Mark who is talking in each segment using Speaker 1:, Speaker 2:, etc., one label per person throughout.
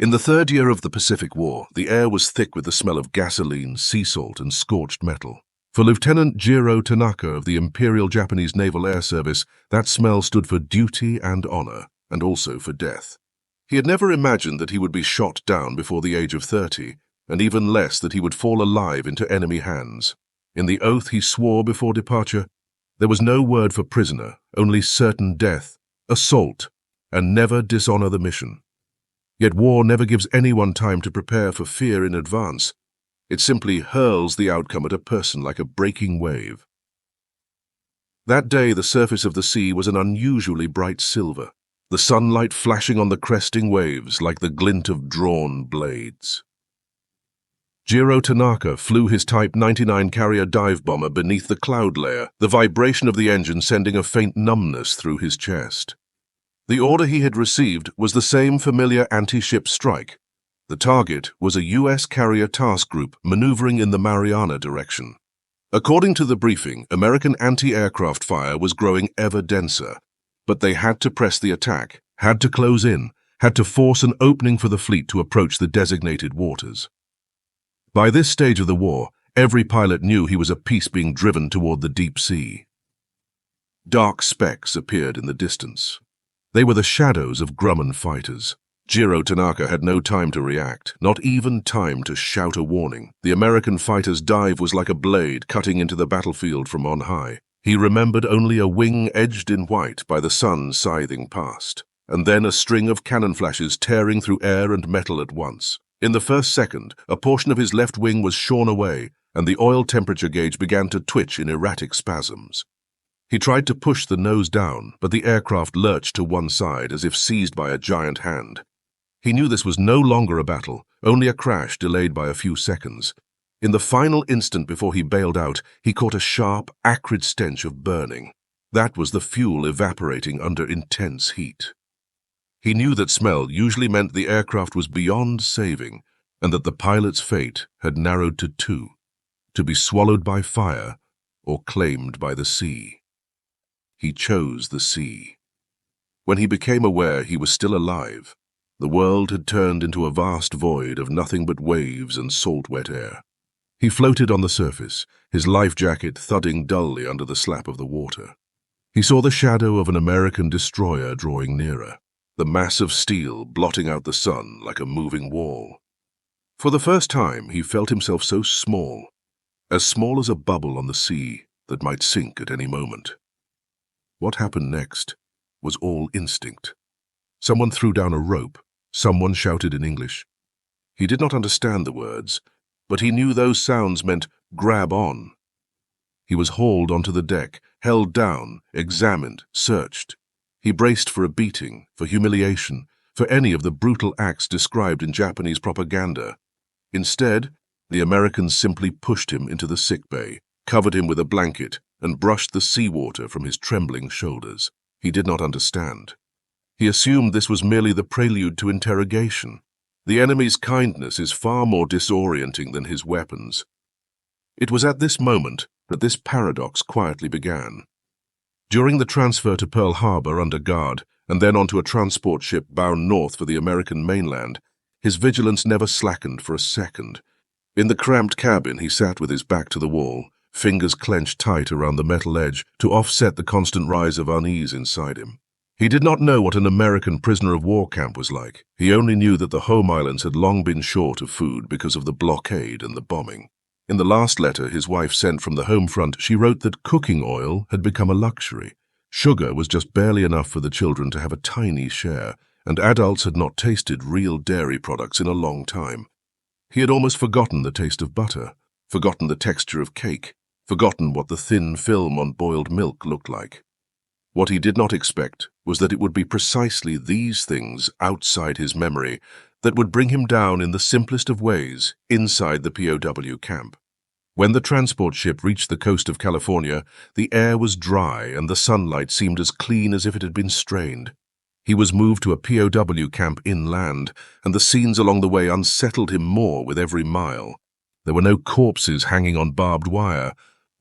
Speaker 1: In the third year of the Pacific War, the air was thick with the smell of gasoline, sea salt, and scorched metal. For Lieutenant Jiro Tanaka of the Imperial Japanese Naval Air Service, that smell stood for duty and honor, and also for death. He had never imagined that he would be shot down before the age of 30, and even less that he would fall alive into enemy hands. In the oath he swore before departure, there was no word for prisoner, only certain death, assault, and never dishonor the mission. Yet war never gives anyone time to prepare for fear in advance. It simply hurls the outcome at a person like a breaking wave. That day the surface of the sea was an unusually bright silver, the sunlight flashing on the cresting waves like the glint of drawn blades. Jiro Tanaka flew his Type 99 carrier dive bomber beneath the cloud layer, the vibration of the engine sending a faint numbness through his chest. The order he had received was the same familiar anti-ship strike. The target was a U.S. carrier task group maneuvering in the Mariana direction. According to the briefing, American anti-aircraft fire was growing ever denser, but they had to press the attack, had to close in, had to force an opening for the fleet to approach the designated waters. By this stage of the war, every pilot knew he was a piece being driven toward the deep sea. Dark specks appeared in the distance. They were the shadows of Grumman fighters. Jiro Tanaka had no time to react, not even time to shout a warning. The American fighter's dive was like a blade cutting into the battlefield from on high. He remembered only a wing edged in white by the sun scything past, and then a string of cannon flashes tearing through air and metal at once. In the first second, a portion of his left wing was shorn away, and the oil temperature gauge began to twitch in erratic spasms. He tried to push the nose down, but the aircraft lurched to one side as if seized by a giant hand. He knew this was no longer a battle, only a crash delayed by a few seconds. In the final instant before he bailed out, he caught a sharp, acrid stench of burning. That was the fuel evaporating under intense heat. He knew that smell usually meant the aircraft was beyond saving, and that the pilot's fate had narrowed to two: to be swallowed by fire or claimed by the sea. He chose the sea. When he became aware he was still alive, the world had turned into a vast void of nothing but waves and salt wet air. He floated on the surface, his life jacket thudding dully under the slap of the water. He saw the shadow of an American destroyer drawing nearer, the mass of steel blotting out the sun like a moving wall. For the first time he felt himself so small as a bubble on the sea that might sink at any moment. What happened next was all instinct. Someone threw down a rope. Someone shouted in English. He did not understand the words, but he knew those sounds meant grab on. He was hauled onto the deck, held down, examined, searched. He braced for a beating, for humiliation, for any of the brutal acts described in Japanese propaganda. Instead, the Americans simply pushed him into the sickbay, covered him with a blanket, and brushed the seawater from his trembling shoulders. He did not understand. He assumed this was merely the prelude to interrogation. The enemy's kindness is far more disorienting than his weapons. It was at this moment that this paradox quietly began. During the transfer to Pearl Harbor under guard, and then onto a transport ship bound north for the American mainland, his vigilance never slackened for a second. In the cramped cabin, he sat with his back to the wall, fingers clenched tight around the metal edge to offset the constant rise of unease inside him. He did not know what an American prisoner of war camp was like. He only knew that the home islands had long been short of food because of the blockade and the bombing. In the last letter his wife sent from the home front, she wrote that cooking oil had become a luxury. Sugar was just barely enough for the children to have a tiny share, and adults had not tasted real dairy products in a long time. He had almost forgotten the taste of butter, forgotten the texture of cake, forgotten what the thin film on boiled milk looked like. What he did not expect was that it would be precisely these things outside his memory that would bring him down in the simplest of ways inside the POW camp. When the transport ship reached the coast of California, the air was dry and the sunlight seemed as clean as if it had been strained. He was moved to a POW camp inland, and the scenes along the way unsettled him more with every mile. There were no corpses hanging on barbed wire,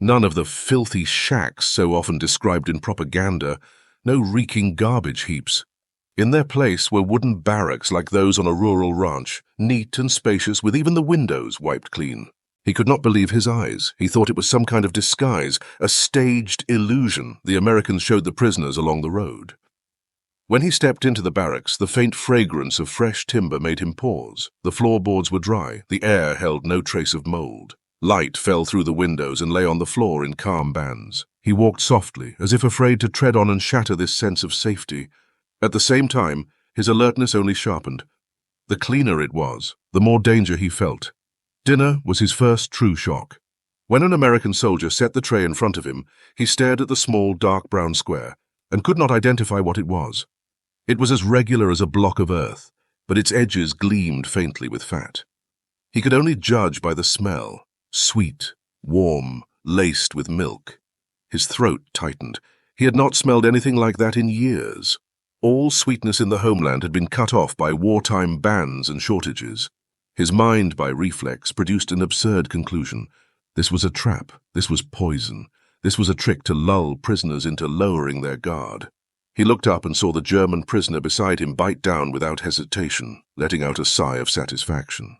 Speaker 1: none of the filthy shacks so often described in propaganda, no reeking garbage heaps. In their place were wooden barracks like those on a rural ranch, neat and spacious with even the windows wiped clean. He could not believe his eyes. He thought it was some kind of disguise, a staged illusion the Americans showed the prisoners along the road. When he stepped into the barracks, the faint fragrance of fresh timber made him pause. The floorboards were dry, the air held no trace of mold. Light fell through the windows and lay on the floor in calm bands. He walked softly, as if afraid to tread on and shatter this sense of safety. At the same time, his alertness only sharpened. The cleaner it was, the more danger he felt. Dinner was his first true shock. When an American soldier set the tray in front of him, he stared at the small, dark brown square and could not identify what it was. It was as regular as a block of earth, but its edges gleamed faintly with fat. He could only judge by the smell, sweet, warm, laced with milk. His throat tightened. He had not smelled anything like that in years. All sweetness in the homeland had been cut off by wartime bans and shortages. His mind, by reflex, produced an absurd conclusion. This was a trap. This was poison. This was a trick to lull prisoners into lowering their guard. He looked up and saw the German prisoner beside him bite down without hesitation, letting out a sigh of satisfaction.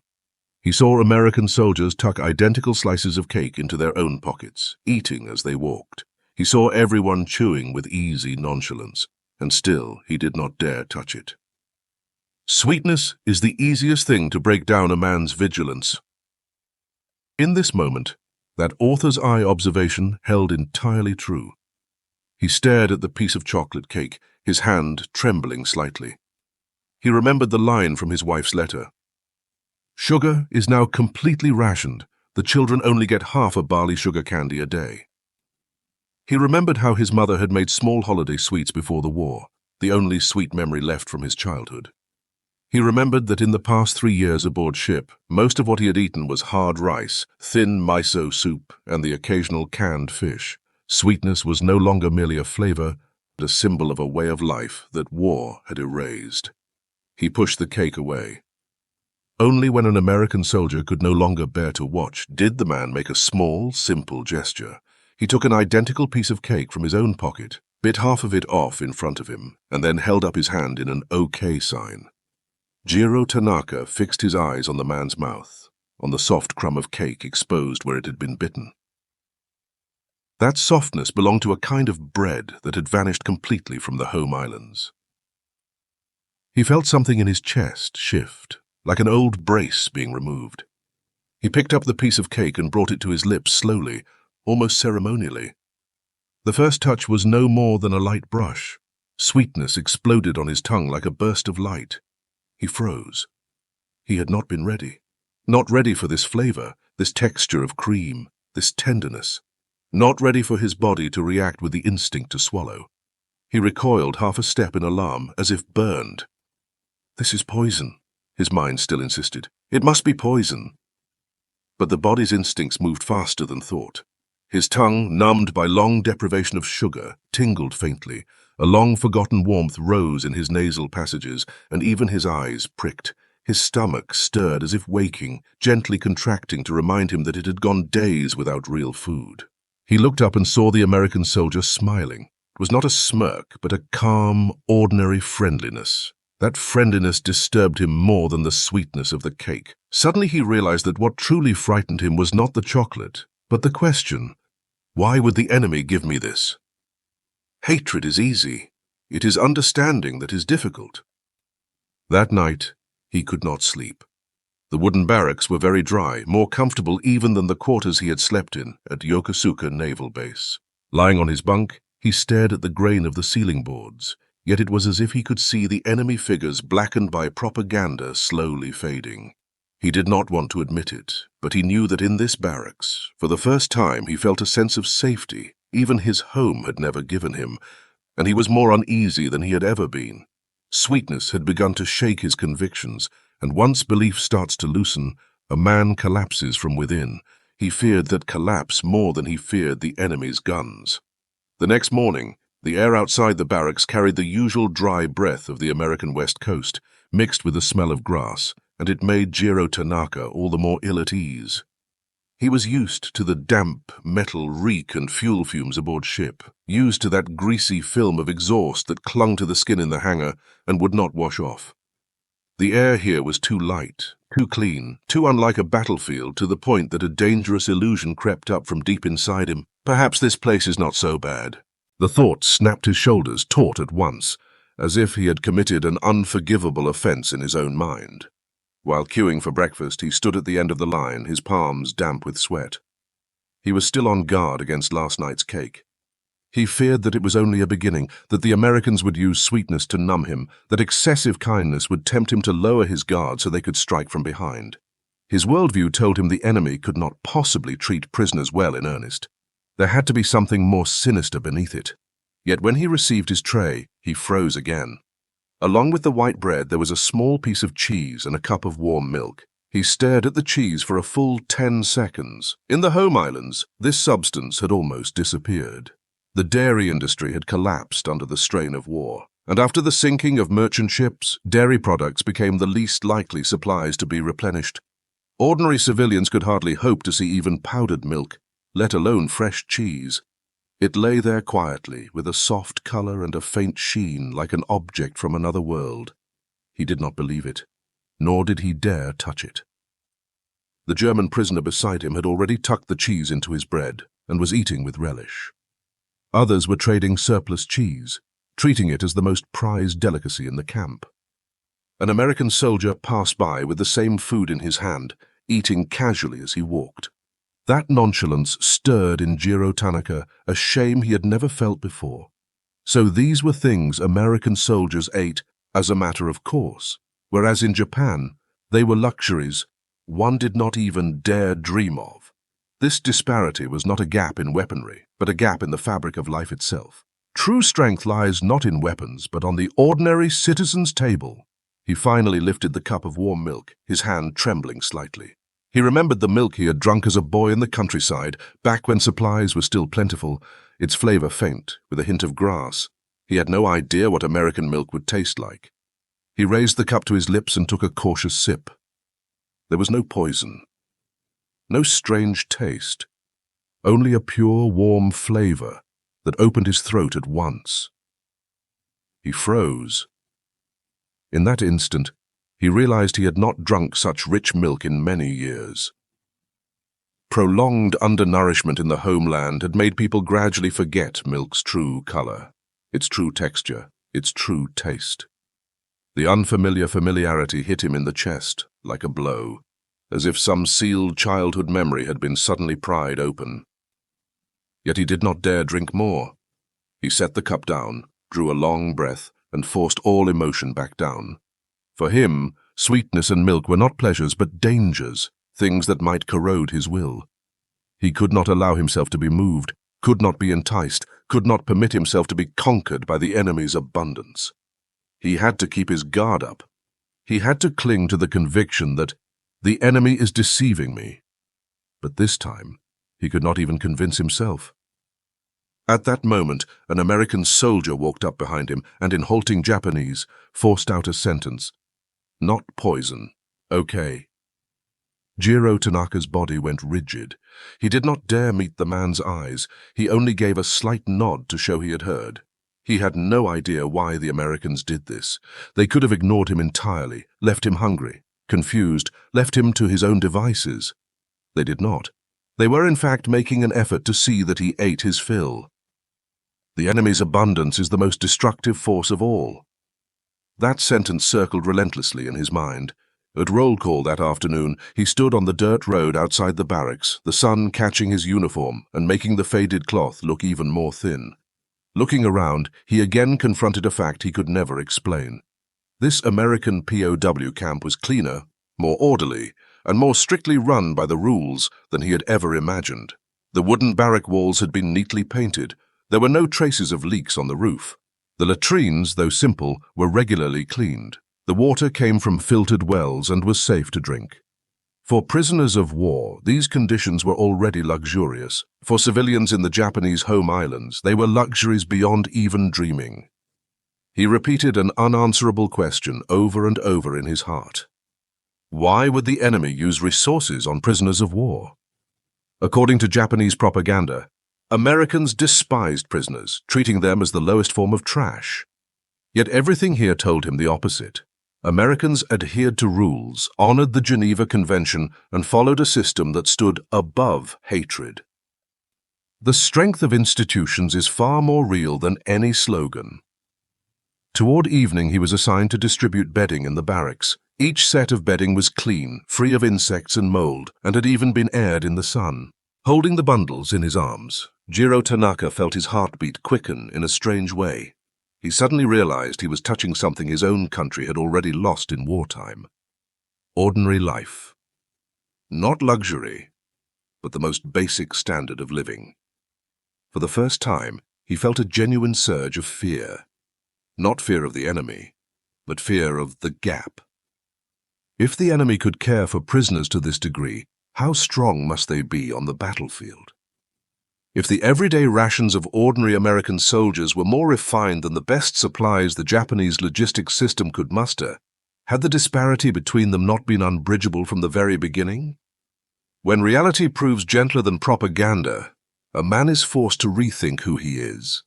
Speaker 1: He saw American soldiers tuck identical slices of cake into their own pockets, eating as they walked. He saw everyone chewing with easy nonchalance, and still he did not dare touch it. Sweetness is the easiest thing to break down a man's vigilance. In this moment, that author's eye observation held entirely true. He stared at the piece of chocolate cake, his hand trembling slightly. He remembered the line from his wife's letter. Sugar is now completely rationed. The children only get half a barley sugar candy a day. He remembered how his mother had made small holiday sweets before the war, the only sweet memory left from his childhood. He remembered that in the past 3 years aboard ship, most of what he had eaten was hard rice, thin miso soup, and the occasional canned fish. Sweetness was no longer merely a flavor, but a symbol of a way of life that war had erased. He pushed the cake away. Only when an American soldier could no longer bear to watch did the man make a small, simple gesture. He took an identical piece of cake from his own pocket, bit half of it off in front of him, and then held up his hand in an OK sign. Jiro Tanaka fixed his eyes on the man's mouth, on the soft crumb of cake exposed where it had been bitten. That softness belonged to a kind of bread that had vanished completely from the home islands. He felt something in his chest shift, like an old brace being removed. He picked up the piece of cake and brought it to his lips slowly, almost ceremonially. The first touch was no more than a light brush. Sweetness exploded on his tongue like a burst of light. He froze. He had not been ready. Not ready for this flavor, this texture of cream, this tenderness. Not ready for his body to react with the instinct to swallow. He recoiled half a step in alarm, as if burned. This is poison, his mind still insisted. It must be poison. But the body's instincts moved faster than thought. His tongue, numbed by long deprivation of sugar, tingled faintly. A long-forgotten warmth rose in his nasal passages, and even his eyes pricked. His stomach stirred as if waking, gently contracting to remind him that it had gone days without real food. He looked up and saw the American soldier smiling. It was not a smirk, but a calm, ordinary friendliness. That friendliness disturbed him more than the sweetness of the cake. Suddenly he realized that what truly frightened him was not the chocolate, but the question, why would the enemy give me this? Hatred is easy. It is understanding that is difficult. That night, he could not sleep. The wooden barracks were very dry, more comfortable even than the quarters he had slept in at Yokosuka Naval Base. Lying on his bunk, he stared at the grain of the ceiling boards, yet it was as if he could see the enemy figures blackened by propaganda slowly fading. He did not want to admit it, but he knew that in this barracks, for the first time he felt a sense of safety even his home had never given him, and he was more uneasy than he had ever been. Sweetness had begun to shake his convictions, and once belief starts to loosen, a man collapses from within. He feared that collapse more than he feared the enemy's guns. The next morning, the air outside the barracks carried the usual dry breath of the American West Coast, mixed with the smell of grass, and it made Jiro Tanaka all the more ill at ease. He was used to the damp, metal reek and fuel fumes aboard ship, used to that greasy film of exhaust that clung to the skin in the hangar and would not wash off. The air here was too light, too clean, too unlike a battlefield, to the point that a dangerous illusion crept up from deep inside him. Perhaps this place is not so bad. The thought snapped his shoulders taut at once, as if he had committed an unforgivable offense in his own mind. While queuing for breakfast, he stood at the end of the line, his palms damp with sweat. He was still on guard against last night's cake. He feared that it was only a beginning, that the Americans would use sweetness to numb him, that excessive kindness would tempt him to lower his guard so they could strike from behind. His worldview told him the enemy could not possibly treat prisoners well in earnest. There had to be something more sinister beneath it. Yet when he received his tray, he froze again. Along with the white bread, there was a small piece of cheese and a cup of warm milk. He stared at the cheese for a full 10 seconds. In the home islands, this substance had almost disappeared. The dairy industry had collapsed under the strain of war, and after the sinking of merchant ships, dairy products became the least likely supplies to be replenished. Ordinary civilians could hardly hope to see even powdered milk, let alone fresh cheese. It lay there quietly, with a soft color and a faint sheen like an object from another world. He did not believe it, nor did he dare touch it. The German prisoner beside him had already tucked the cheese into his bread and was eating with relish. Others were trading surplus cheese, treating it as the most prized delicacy in the camp. An American soldier passed by with the same food in his hand, eating casually as he walked. That nonchalance stirred in Jiro Tanaka a shame he had never felt before. So these were things American soldiers ate as a matter of course, whereas in Japan, they were luxuries one did not even dare dream of. This disparity was not a gap in weaponry, but a gap in the fabric of life itself. True strength lies not in weapons, but on the ordinary citizen's table. He finally lifted the cup of warm milk, his hand trembling slightly. He remembered the milk he had drunk as a boy in the countryside, back when supplies were still plentiful, its flavor faint, with a hint of grass. He had no idea what American milk would taste like. He raised the cup to his lips and took a cautious sip. There was no poison. No strange taste, only a pure, warm flavor that opened his throat at once. He froze. In that instant, he realized he had not drunk such rich milk in many years. Prolonged undernourishment in the homeland had made people gradually forget milk's true color, its true texture, its true taste. The unfamiliar familiarity hit him in the chest like a blow, as if some sealed childhood memory had been suddenly pried open. Yet he did not dare drink more. He set the cup down, drew a long breath, and forced all emotion back down. For him, sweetness and milk were not pleasures but dangers, things that might corrode his will. He could not allow himself to be moved, could not be enticed, could not permit himself to be conquered by the enemy's abundance. He had to keep his guard up. He had to cling to the conviction that the enemy is deceiving me. But this time, he could not even convince himself. At that moment, an American soldier walked up behind him and, in halting Japanese, forced out a sentence. Not poison. Okay. Jiro Tanaka's body went rigid. He did not dare meet the man's eyes. He only gave a slight nod to show he had heard. He had no idea why the Americans did this. They could have ignored him entirely, left him hungry, confused, left him to his own devices. They did not. They were in fact making an effort to see that he ate his fill. The enemy's abundance is the most destructive force of all. That sentence circled relentlessly in his mind. At roll call that afternoon, he stood on the dirt road outside the barracks, the sun catching his uniform and making the faded cloth look even more thin. Looking around, he again confronted a fact he could never explain. This American POW camp was cleaner, more orderly, and more strictly run by the rules than he had ever imagined. The wooden barrack walls had been neatly painted. There were no traces of leaks on the roof. The latrines, though simple, were regularly cleaned. The water came from filtered wells and was safe to drink. For prisoners of war, these conditions were already luxurious. For civilians in the Japanese home islands, they were luxuries beyond even dreaming. He repeated an unanswerable question over and over in his heart. Why would the enemy use resources on prisoners of war? According to Japanese propaganda, Americans despised prisoners, treating them as the lowest form of trash. Yet everything here told him the opposite. Americans adhered to rules, honored the Geneva Convention, and followed a system that stood above hatred. The strength of institutions is far more real than any slogan. Toward evening, he was assigned to distribute bedding in the barracks. Each set of bedding was clean, free of insects and mold, and had even been aired in the sun. Holding the bundles in his arms, Jiro Tanaka felt his heartbeat quicken in a strange way. He suddenly realized he was touching something his own country had already lost in wartime. Ordinary life. Not luxury, but the most basic standard of living. For the first time, he felt a genuine surge of fear. Not fear of the enemy, but fear of the gap. If the enemy could care for prisoners to this degree, how strong must they be on the battlefield? If the everyday rations of ordinary American soldiers were more refined than the best supplies the Japanese logistics system could muster, had the disparity between them not been unbridgeable from the very beginning? When reality proves gentler than propaganda, a man is forced to rethink who he is.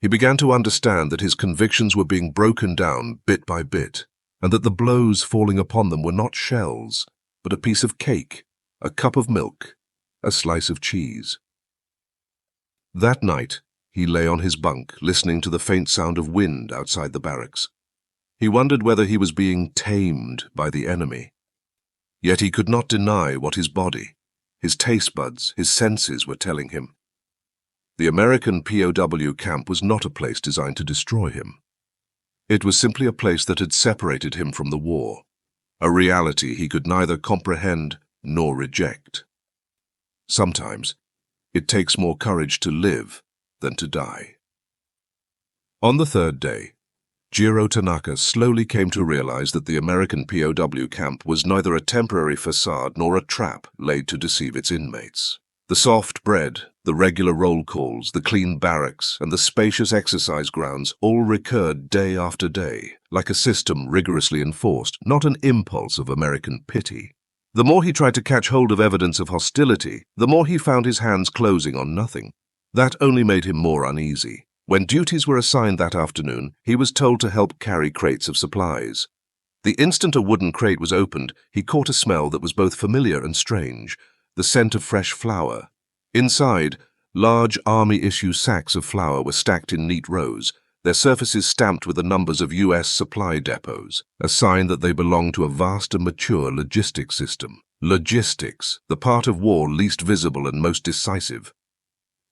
Speaker 1: He began to understand that his convictions were being broken down bit by bit, and that the blows falling upon them were not shells, but a piece of cake, a cup of milk, a slice of cheese. That night, he lay on his bunk, listening to the faint sound of wind outside the barracks. He wondered whether he was being tamed by the enemy. Yet he could not deny what his body, his taste buds, his senses were telling him. The American POW camp was not a place designed to destroy him. It was simply a place that had separated him from the war, a reality he could neither comprehend nor reject. Sometimes, it takes more courage to live than to die. On the third day, Jiro Tanaka slowly came to realize that the American POW camp was neither a temporary facade nor a trap laid to deceive its inmates. The soft bread, the regular roll calls, the clean barracks, and the spacious exercise grounds all recurred day after day, like a system rigorously enforced, not an impulse of American pity. The more he tried to catch hold of evidence of hostility, the more he found his hands closing on nothing. That only made him more uneasy. When duties were assigned that afternoon, he was told to help carry crates of supplies. The instant a wooden crate was opened, he caught a smell that was both familiar and strange, the scent of fresh flour. Inside, large army-issue sacks of flour were stacked in neat rows, their surfaces stamped with the numbers of U.S. supply depots, a sign that they belonged to a vast and mature logistics system. Logistics, the part of war least visible and most decisive.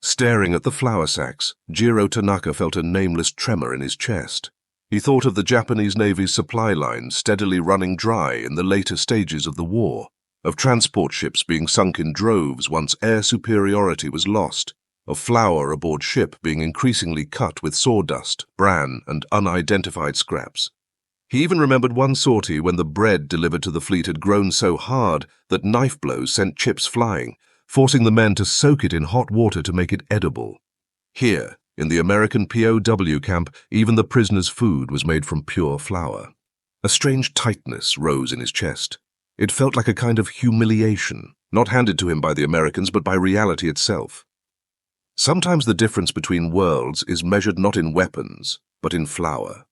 Speaker 1: Staring at the flour sacks, Jiro Tanaka felt a nameless tremor in his chest. He thought of the Japanese Navy's supply lines steadily running dry in the later stages of the war, of transport ships being sunk in droves once air superiority was lost, of flour aboard ship being increasingly cut with sawdust, bran, and unidentified scraps. He even remembered one sortie when the bread delivered to the fleet had grown so hard that knife blows sent chips flying, forcing the men to soak it in hot water to make it edible. Here, in the American POW camp, even the prisoners' food was made from pure flour. A strange tightness rose in his chest. It felt like a kind of humiliation, not handed to him by the Americans but by reality itself. Sometimes the difference between worlds is measured not in weapons, but in flour.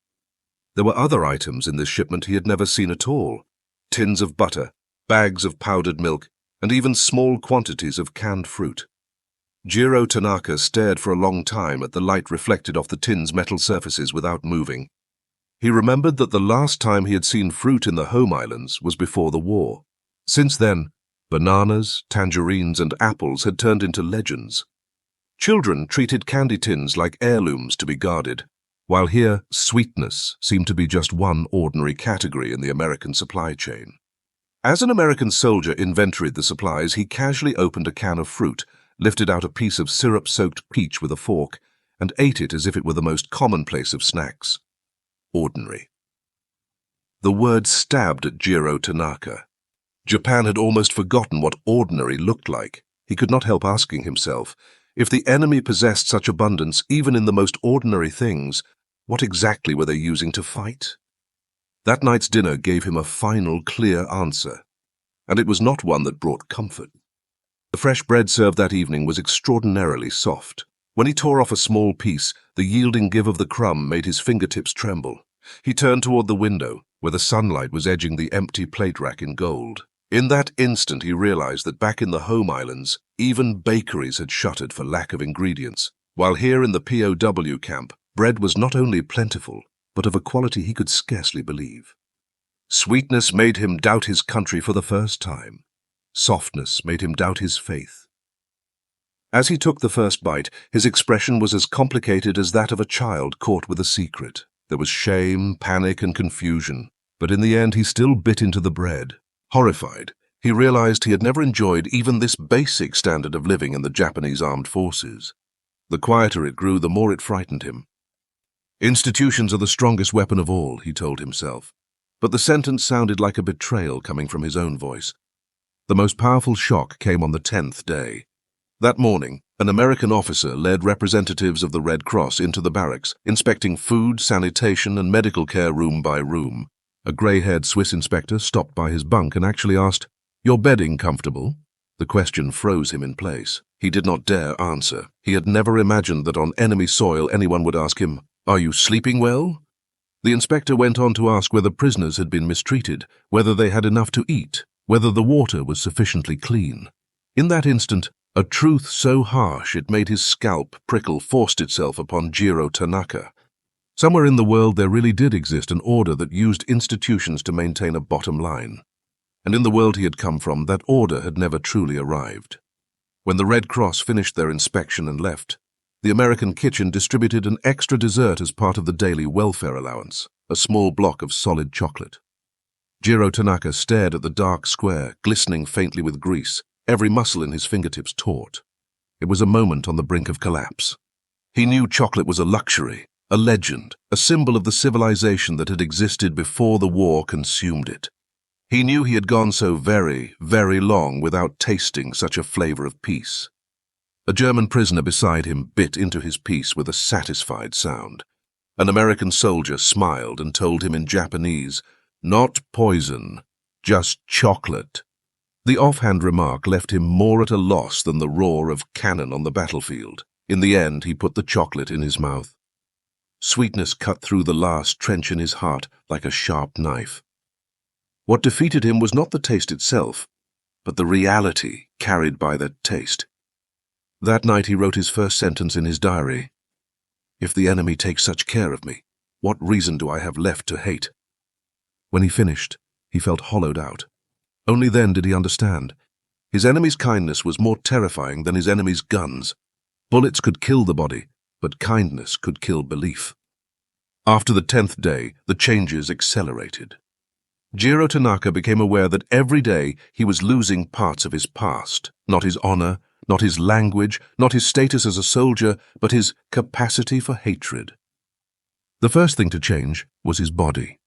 Speaker 1: There were other items in this shipment he had never seen at all. Tins of butter, bags of powdered milk, and even small quantities of canned fruit. Jiro Tanaka stared for a long time at the light reflected off the tin's metal surfaces without moving. He remembered that the last time he had seen fruit in the home islands was before the war. Since then, bananas, tangerines, and apples had turned into legends. Children treated candy tins like heirlooms to be guarded, while here sweetness seemed to be just one ordinary category in the American supply chain. As an American soldier inventoried the supplies, he casually opened a can of fruit, lifted out a piece of syrup-soaked peach with a fork, and ate it as if it were the most commonplace of snacks. Ordinary. The word stabbed at Jiro Tanaka. Japan had almost forgotten what ordinary looked like. He could not help asking himself, if the enemy possessed such abundance even in the most ordinary things, what exactly were they using to fight? That night's dinner gave him a final, clear answer, and it was not one that brought comfort. The fresh bread served that evening was extraordinarily soft. When he tore off a small piece, the yielding give of the crumb made his fingertips tremble. He turned toward the window, where the sunlight was edging the empty plate rack in gold. In that instant he realized that back in the home islands, even bakeries had shuttered for lack of ingredients, while here in the POW camp, bread was not only plentiful, but of a quality he could scarcely believe. Sweetness made him doubt his country for the first time. Softness made him doubt his faith. As he took the first bite, his expression was as complicated as that of a child caught with a secret. There was shame, panic, and confusion, but in the end he still bit into the bread. Horrified, he realized he had never enjoyed even this basic standard of living in the Japanese armed forces. The quieter it grew, the more it frightened him. Institutions are the strongest weapon of all, he told himself, but the sentence sounded like a betrayal coming from his own voice. The most powerful shock came on the 10th day. That morning, an American officer led representatives of the Red Cross into the barracks, inspecting food, sanitation, and medical care room by room. A grey-haired Swiss inspector stopped by his bunk and actually asked, "Your bedding comfortable?" The question froze him in place. He did not dare answer. He had never imagined that on enemy soil anyone would ask him, "Are you sleeping well?" The inspector went on to ask whether prisoners had been mistreated, whether they had enough to eat, whether the water was sufficiently clean. In that instant, a truth so harsh it made his scalp prickle forced itself upon Jiro Tanaka. Somewhere in the world there really did exist an order that used institutions to maintain a bottom line. And in the world he had come from, that order had never truly arrived. When the Red Cross finished their inspection and left, the American kitchen distributed an extra dessert as part of the daily welfare allowance, a small block of solid chocolate. Jiro Tanaka stared at the dark square, glistening faintly with grease, every muscle in his fingertips taut. It was a moment on the brink of collapse. He knew chocolate was a luxury, a legend, a symbol of the civilization that had existed before the war consumed it. He knew he had gone so very, very long without tasting such a flavor of peace. A German prisoner beside him bit into his piece with a satisfied sound. An American soldier smiled and told him in Japanese, "Not poison, just chocolate." The offhand remark left him more at a loss than the roar of cannon on the battlefield. In the end, he put the chocolate in his mouth. Sweetness cut through the last trench in his heart like a sharp knife. What defeated him was not the taste itself, but the reality carried by that taste. That night he wrote his first sentence in his diary. "If the enemy takes such care of me, what reason do I have left to hate?" When he finished, he felt hollowed out. Only then did he understand. His enemy's kindness was more terrifying than his enemy's guns. Bullets could kill the body, but kindness could kill belief. After the 10th day, the changes accelerated. Jiro Tanaka became aware that every day he was losing parts of his past, not his honor, not his language, not his status as a soldier, but his capacity for hatred. The first thing to change was his body.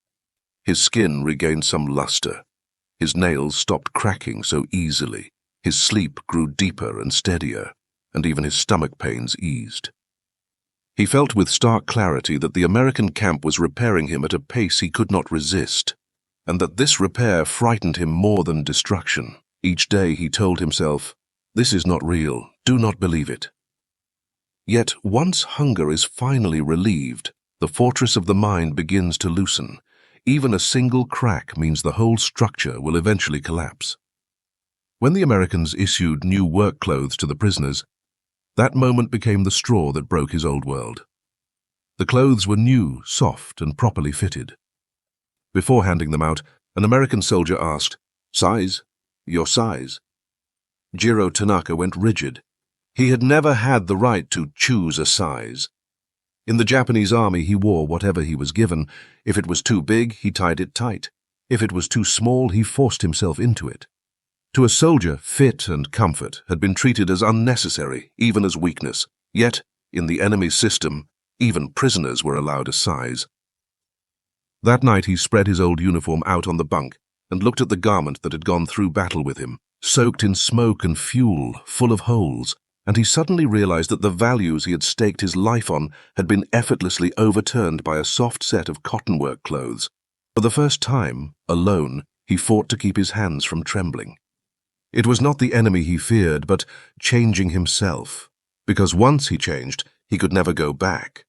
Speaker 1: His skin regained some luster. His nails stopped cracking so easily. His sleep grew deeper and steadier, and even his stomach pains eased. He felt with stark clarity that the American camp was repairing him at a pace he could not resist, and that this repair frightened him more than destruction. Each day he told himself, "This is not real, do not believe it." Yet once hunger is finally relieved, the fortress of the mind begins to loosen. Even a single crack means the whole structure will eventually collapse. When the Americans issued new work clothes to the prisoners, that moment became the straw that broke his old world. The clothes were new, soft, and properly fitted. Before handing them out, an American soldier asked, "Size? Your size?" Jiro Tanaka went rigid. He had never had the right to choose a size. In the Japanese army, he wore whatever he was given. If it was too big, he tied it tight. If it was too small, he forced himself into it. To a soldier, fit and comfort had been treated as unnecessary, even as weakness. Yet, in the enemy's system, even prisoners were allowed a size. That night he spread his old uniform out on the bunk and looked at the garment that had gone through battle with him, soaked in smoke and fuel, full of holes, and he suddenly realized that the values he had staked his life on had been effortlessly overturned by a soft set of cottonwork clothes. For the first time, alone, he fought to keep his hands from trembling. It was not the enemy he feared, but changing himself. Because once he changed, he could never go back.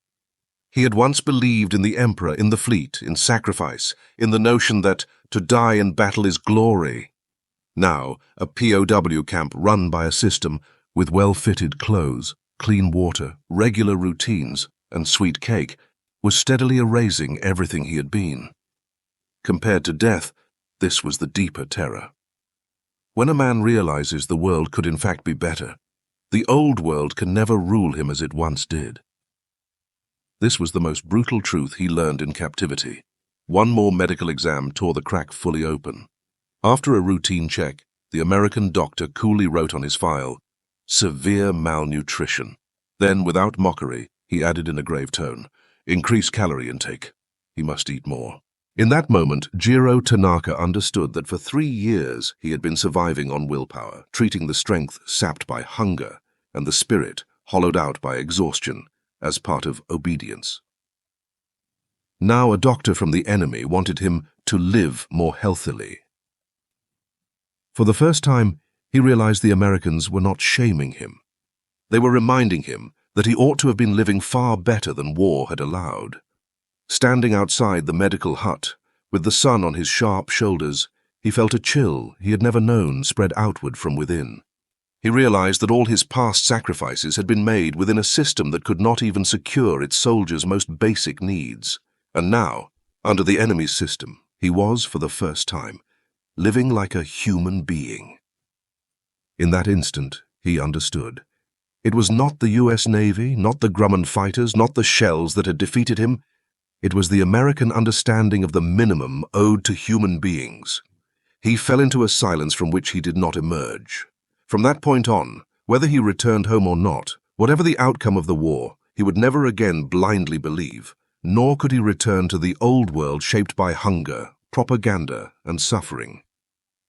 Speaker 1: He had once believed in the emperor, in the fleet, in sacrifice, in the notion that to die in battle is glory. Now, a POW camp run by a system with well-fitted clothes, clean water, regular routines, and sweet cake was steadily erasing everything he had been. Compared to death, this was the deeper terror. When a man realizes the world could in fact be better, the old world can never rule him as it once did. This was the most brutal truth he learned in captivity. One more medical exam tore the crack fully open. After a routine check, the American doctor coolly wrote on his file, "Severe malnutrition." Then, without mockery, he added in a grave tone, "Increase calorie intake. He must eat more." In that moment, Jiro Tanaka understood that for 3 years he had been surviving on willpower, treating the strength sapped by hunger and the spirit hollowed out by exhaustion as part of obedience. Now a doctor from the enemy wanted him to live more healthily. For the first time, he realized the Americans were not shaming him. They were reminding him that he ought to have been living far better than war had allowed. Standing outside the medical hut, with the sun on his sharp shoulders, he felt a chill he had never known spread outward from within. He realized that all his past sacrifices had been made within a system that could not even secure its soldiers' most basic needs. And now, under the enemy's system, he was, for the first time, living like a human being. In that instant, he understood. It was not the US Navy, not the Grumman fighters, not the shells that had defeated him. It was the American understanding of the minimum owed to human beings. He fell into a silence from which he did not emerge. From that point on, whether he returned home or not, whatever the outcome of the war, he would never again blindly believe, nor could he return to the old world shaped by hunger, propaganda, and suffering.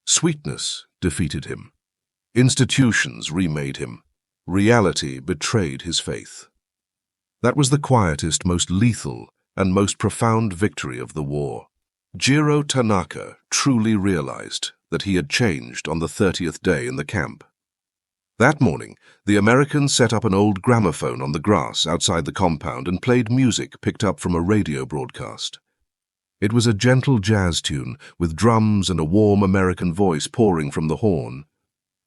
Speaker 1: Sweetness defeated him. Institutions remade him. Reality betrayed his faith. That was the quietest, most lethal, and most profound victory of the war. Jiro Tanaka truly realized that he had changed on the 30th day in the camp. That morning, the Americans set up an old gramophone on the grass outside the compound and played music picked up from a radio broadcast. It was a gentle jazz tune with drums and a warm American voice pouring from the horn.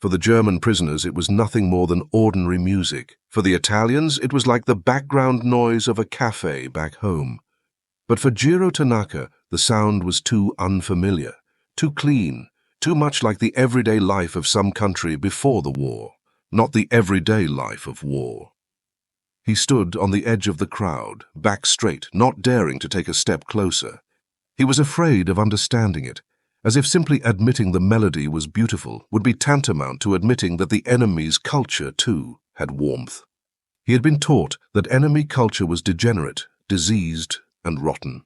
Speaker 1: For the German prisoners, it was nothing more than ordinary music. For the Italians, it was like the background noise of a cafe back home. But for Jiro Tanaka, the sound was too unfamiliar, too clean, too much like the everyday life of some country before the war, not the everyday life of war. He stood on the edge of the crowd, back straight, not daring to take a step closer. He was afraid of understanding it, as if simply admitting the melody was beautiful would be tantamount to admitting that the enemy's culture, too, had warmth. He had been taught that enemy culture was degenerate, diseased, and rotten.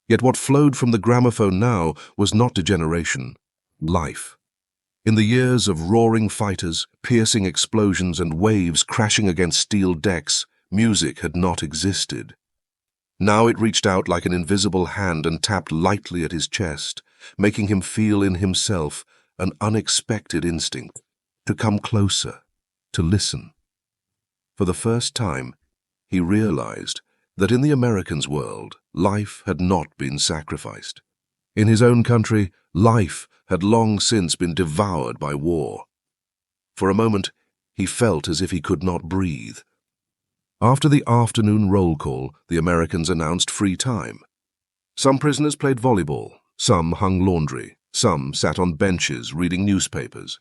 Speaker 1: Yet what flowed from the gramophone now was not degeneration, life. In the years of roaring fighters, piercing explosions, and waves crashing against steel decks, music had not existed. Now it reached out like an invisible hand and tapped lightly at his chest, making him feel in himself an unexpected instinct, to come closer, to listen. For the first time, he realized that in the Americans' world, life had not been sacrificed. In his own country, life had long since been devoured by war. For a moment, he felt as if he could not breathe. After the afternoon roll call, the Americans announced free time. Some prisoners played volleyball, some hung laundry, some sat on benches reading newspapers.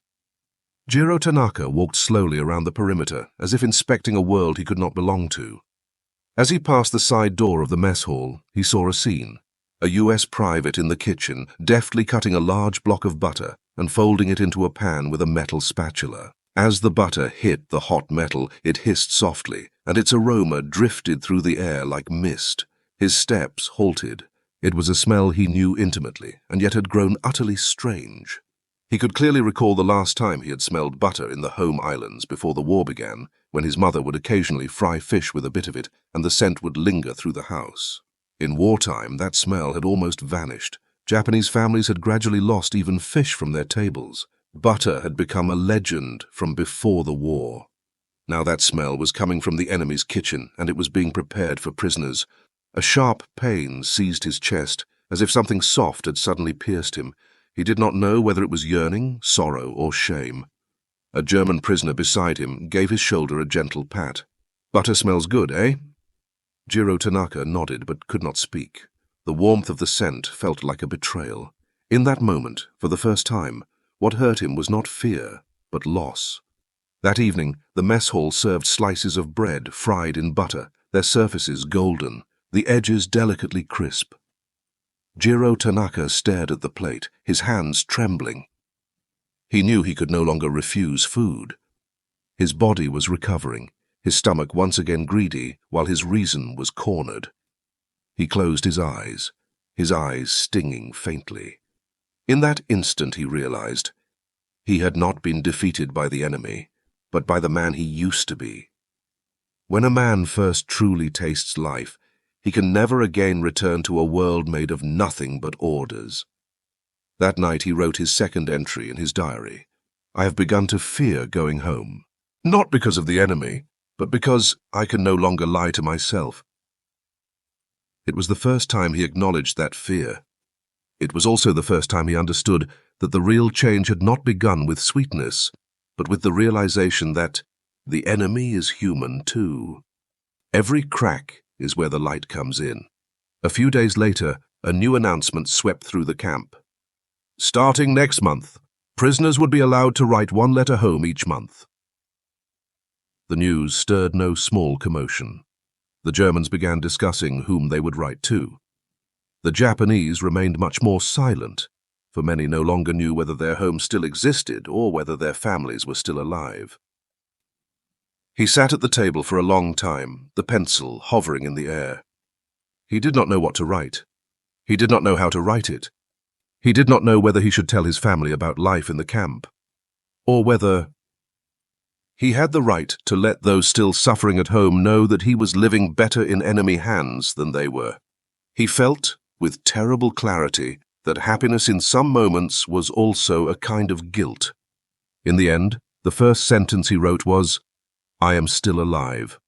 Speaker 1: Jiro Tanaka walked slowly around the perimeter, as if inspecting a world he could not belong to. As he passed the side door of the mess hall, he saw a scene. A US private in the kitchen, deftly cutting a large block of butter and folding it into a pan with a metal spatula. As the butter hit the hot metal, it hissed softly, and its aroma drifted through the air like mist. His steps halted. It was a smell he knew intimately, and yet had grown utterly strange. He could clearly recall the last time he had smelled butter in the home islands before the war began, when his mother would occasionally fry fish with a bit of it, and the scent would linger through the house. In wartime, that smell had almost vanished. Japanese families had gradually lost even fish from their tables. Butter had become a legend from before the war. Now that smell was coming from the enemy's kitchen, and it was being prepared for prisoners. A sharp pain seized his chest, as if something soft had suddenly pierced him. He did not know whether it was yearning, sorrow, or shame. A German prisoner beside him gave his shoulder a gentle pat. "Butter smells good, eh?" Jiro Tanaka nodded but could not speak. The warmth of the scent felt like a betrayal. In that moment, for the first time, what hurt him was not fear, but loss. That evening, the mess hall served slices of bread fried in butter, their surfaces golden, the edges delicately crisp. Jiro Tanaka stared at the plate, his hands trembling. He knew he could no longer refuse food. His body was recovering, his stomach once again greedy, while his reason was cornered. He closed his eyes stinging faintly. In that instant he realized he had not been defeated by the enemy, but by the man he used to be. When a man first truly tastes life, he can never again return to a world made of nothing but orders. That night he wrote his second entry in his diary. "I have begun to fear going home. Not because of the enemy, but because I can no longer lie to myself." It was the first time he acknowledged that fear. It was also the first time he understood that the real change had not begun with sweetness, but with the realization that the enemy is human too. Every crack is where the light comes in. A few days later, a new announcement swept through the camp. Starting next month, prisoners would be allowed to write one letter home each month. The news stirred no small commotion. The Germans began discussing whom they would write to. The Japanese remained much more silent, for many no longer knew whether their home still existed or whether their families were still alive. He sat at the table for a long time, the pencil hovering in the air. He did not know what to write. He did not know how to write it. He did not know whether he should tell his family about life in the camp, or whether he had the right to let those still suffering at home know that he was living better in enemy hands than they were. He felt, with terrible clarity, that happiness in some moments was also a kind of guilt. In the end, the first sentence he wrote was, "I am still alive."